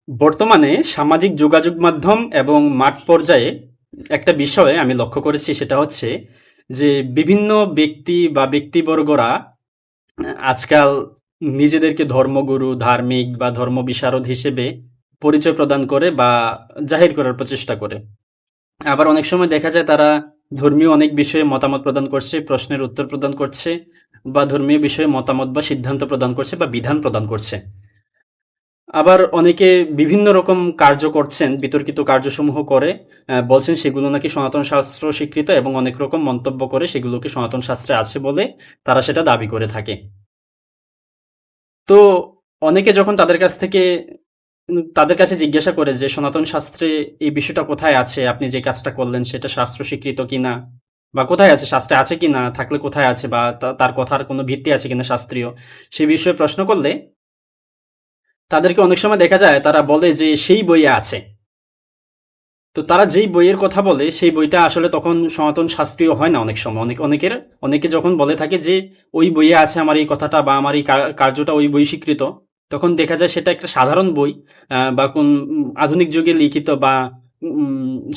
বর্তমানে সামাজিক যোগাযোগ মাধ্যম এবং মাঠ পর্যায়ে একটা বিষয় আমি লক্ষ্য করেছি, সেটা হচ্ছে যে বিভিন্ন ব্যক্তি বা ব্যক্তিবর্গরা আজকাল নিজেদেরকে ধর্মগুরু, ধার্মিক বা ধর্ম বিশারদ হিসেবে পরিচয় প্রদান করে বা জাহির করার প্রচেষ্টা করে। আবার অনেক সময় দেখা যায় তারা ধর্মীয় অনেক বিষয়ে মতামত প্রদান করছে, প্রশ্নের উত্তর প্রদান করছে, বা ধর্মীয় বিষয়ে মতামত বা সিদ্ধান্ত প্রদান করছে বা বিধান প্রদান করছে। আবার অনেকে বিভিন্ন রকম কার্য করছেন, বিতর্কিত কার্যসমূহ করে বলছেন সেগুলো নাকি সনাতন শাস্ত্র স্বীকৃত, এবং অনেক রকম মন্তব্য করে সেগুলোকে সনাতন শাস্ত্রে আছে বলে তারা সেটা দাবি করে থাকে। তো অনেকে যখন তাদের কাছে জিজ্ঞাসা করে যে সনাতন শাস্ত্রে এই বিষয়টা কোথায় আছে, আপনি যে কাজটা করলেন সেটা শাস্ত্র স্বীকৃত কিনা, বা কোথায় আছে, শাস্ত্রে আছে কিনা, থাকলে কোথায় আছে, বা তার কথার কোনো ভিত্তি আছে কিনা শাস্ত্রীয়, সে বিষয়ে প্রশ্ন করলে তাদেরকে অনেক সময় দেখা যায় তারা বলে যে সেই বইয়ে আছে। তো তারা যেই বইয়ের কথা বলে সেই বইটা আসলে তখন সনাতন শাস্ত্রীয় হয় না। অনেক সময় অনেকে যখন বলে থাকে যে ওই বইয়ে আছে আমার এই কথাটা বা আমার এই কার্যটা ওই বই স্বীকৃত, তখন দেখা যায় সেটা একটা সাধারণ বই, বা কোন আধুনিক যুগে লিখিত বা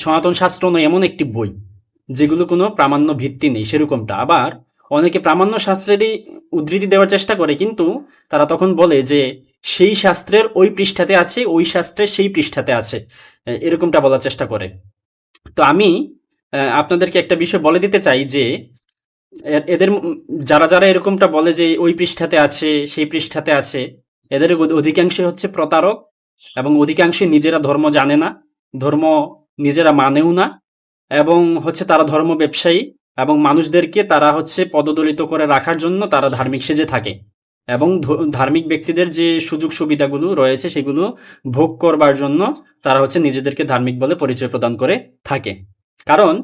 সনাতন শাস্ত্র নয় এমন একটি বই যেগুলো কোনো প্রামাণ্য ভিত্তি নেই সেরকমটা। আবার অনেকে প্রামাণ্য শাস্ত্রেরই উদ্ধৃতি দেওয়ার চেষ্টা করে, কিন্তু তারা তখন বলে যে সেই শাস্ত্রের ওই পৃষ্ঠাতে আছে, ওই শাস্ত্রের সেই পৃষ্ঠাতে আছে, এরকমটা বলার চেষ্টা করে। তো আমি আপনাদেরকে একটা বিষয় বলে দিতে চাই যে এদের যারা যারা এরকমটা বলে যে ওই পৃষ্ঠাতে আছে সেই পৃষ্ঠাতে আছে, এদের অধিকাংশই হচ্ছে প্রতারক, এবং অধিকাংশই নিজেরা ধর্ম জানে না, ধর্ম নিজেরা মানেও না, এবং হচ্ছে তারা ধর্ম ব্যবসায়ী, এবং মানুষদেরকে তারা হচ্ছে পদদলিত করে রাখার জন্য তারা ধার্মিক সেজে থাকে, এবং ধার্মিক ব্যক্তিদের যে সুযোগ সুবিধাগুলো রয়েছে সেগুলো ভোগ করবার জন্য তারা হচ্ছে নিজেদেরকে ধার্মিক বলে পরিচয় প্রদান করে থাকে। কারণ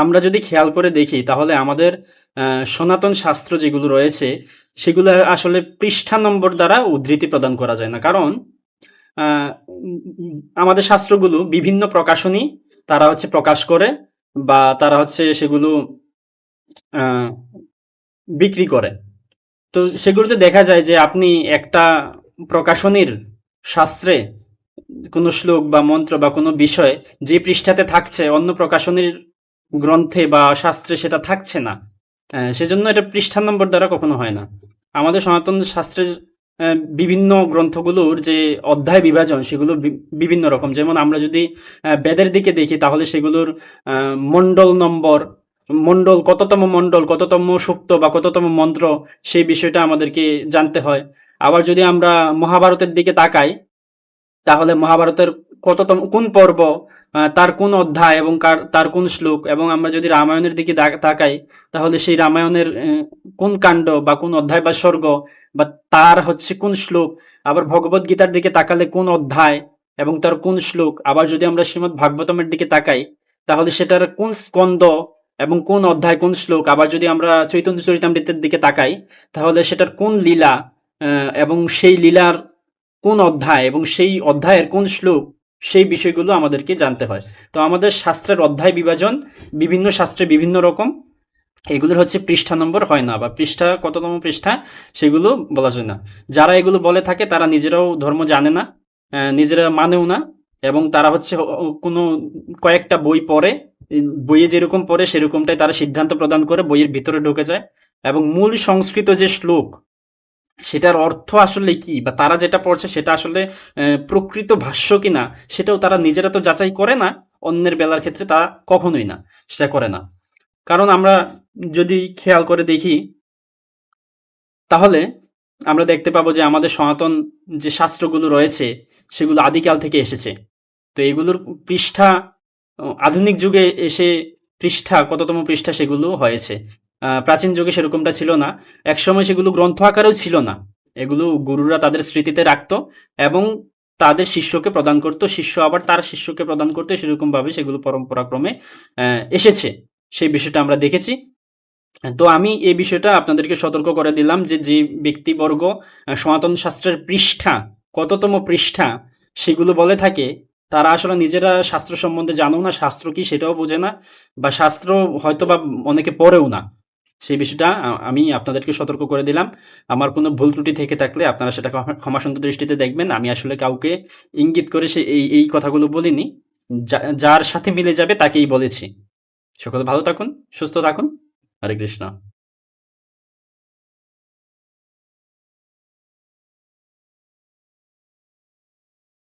আমরা যদি খেয়াল করে দেখি তাহলে আমাদের সনাতন শাস্ত্র যেগুলো রয়েছে সেগুলো আসলে পৃষ্ঠা নম্বর দ্বারা উদ্ধৃতি প্রদান করা যায় না। কারণ আহ, আমাদের শাস্ত্রগুলো বিভিন্ন প্রকাশনী তারা হচ্ছে প্রকাশ করে, বা তারা হচ্ছে সেগুলো আহ, বিক্রি করে। তো সেগুলোতে দেখা যায় যে আপনি একটা প্রকাশনীর শাস্ত্রে কোনো শ্লোক বা মন্ত্র বা কোনো বিষয় যে পৃষ্ঠাতে থাকছে অন্য প্রকাশনীর গ্রন্থে বা শাস্ত্রে সেটা থাকছে না। সেজন্য এটা পৃষ্ঠা নম্বর দ্বারা কখনো হয় না। আমাদের সনাতন শাস্ত্রের বিভিন্ন গ্রন্থগুলোর যে অধ্যায় বিভাজন সেগুলো বিভিন্ন রকম। যেমন আমরা যদি বেদের দিকে দেখি তাহলে সেগুলোর মণ্ডল নম্বর, মণ্ডল কততম মণ্ডল, কততম সূক্ত বা কততম মন্ত্র, সেই বিষয়টা আমাদেরকে জানতে হয়। আবার যদি আমরা মহাভারতের দিকে তাকাই তাহলে মহাভারতের কততম কোন পর্ব, তার কোন অধ্যায় এবং তার কোন শ্লোক, এবং আমরা যদি রামায়ণের দিকে তাকাই তাহলে সেই রামায়ণের কোন কাণ্ড বা কোন অধ্যায় বা স্বর্গ, বা তার হচ্ছে কোন শ্লোক। আবার ভগবত গীতার দিকে তাকালে কোন অধ্যায় এবং তার কোন শ্লোক। আবার যদি আমরা শ্রীমদ্ ভাগবতমের দিকে তাকাই তাহলে সেটার কোন স্কন্দ এবং কোন অধ্যায় কোন শ্লোক। আবার যদি আমরা চৈতন্য চরিতামৃতের দিকে তাকাই তাহলে সেটার কোন লীলা, এবং সেই লীলার কোন অধ্যায় এবং সেই অধ্যায়ের কোন শ্লোক, সেই বিষয়গুলো আমাদেরকে জানতে হয়। তো আমাদের শাস্ত্রের অধ্যায় বিভাজন বিভিন্ন শাস্ত্রে বিভিন্ন রকম, এগুলোর হচ্ছে পৃষ্ঠা নম্বর হয় না, বা পৃষ্ঠা কততম পৃষ্ঠা সেগুলো বলা যায় না। যারা এগুলো বলে থাকে তারা নিজেরাও ধর্ম জানে না, নিজেরা মানেও না, এবং তারা হচ্ছে কোনো কয়েকটা বই পড়ে, বইয়ে যেরকম পড়ে সেরকমটাই তারা সিদ্ধান্ত প্রদান করে বইয়ের ভিতরে ঢুকে যায়, এবং মূল সংস্কৃত যে শ্লোক সেটার অর্থ আসলে কি, বা তারা যেটা পড়ছে সেটা আসলে প্রকৃত ভাষ্য কিনা সেটাও তারা নিজেরা তো যাচাই করে না। অন্যের বেলার ক্ষেত্রে তারা কখনোই না, সেটা করে না। কারণ আমরা যদি খেয়াল করে দেখি তাহলে আমরা দেখতে পাবো যে আমাদের সনাতন যে শাস্ত্রগুলো রয়েছে সেগুলো আদিকাল থেকে এসেছে। তো এগুলোর পৃষ্ঠা আধুনিক যুগে এসে পৃষ্ঠা কততম পৃষ্ঠা সেগুলো হয়েছে। প্রাচীন যুগে সেরকমটা ছিল না। একসময় সেগুলো গ্রন্থ আকারেও ছিল না। এগুলো গুরুরা তাদের স্মৃতিতে রাখতো এবং তাদের শিষ্যকে প্রদান করতো, শিষ্য আবার তার শিষ্যকে প্রদান করতো, সেরকমভাবে সেগুলো পরম্পরাক্রমে এসেছে। সেই বিষয়টা আমরা দেখেছি। তো আমি এই বিষয়টা আপনাদেরকে সতর্ক করে দিলাম যে যে ব্যক্তিবর্গ সনাতন শাস্ত্রের পৃষ্ঠা কততম পৃষ্ঠা সেগুলো বলে থাকে তারা আসলে নিজেরা শাস্ত্র সম্বন্ধে জানো না, শাস্ত্র কি সেটাও বোঝে না, বা শাস্ত্র হয়তো বা অনেকে পড়েও না। সেই বিষয়টা আমি আপনাদেরকে সতর্ক করে দিলাম। আমার কোনো ভুল ত্রুটি থেকে থাকলে আপনারা সেটা ক্ষমাসুন্দর দৃষ্টিতে দেখবেন। আমি আসলে কাউকে ইঙ্গিত করে এই কথাগুলো বলিনি। যার সাথে মিলে যাবে তাকেই বলেছি। সকলে ভালো থাকুন, সুস্থ থাকুন। হরে কৃষ্ণ।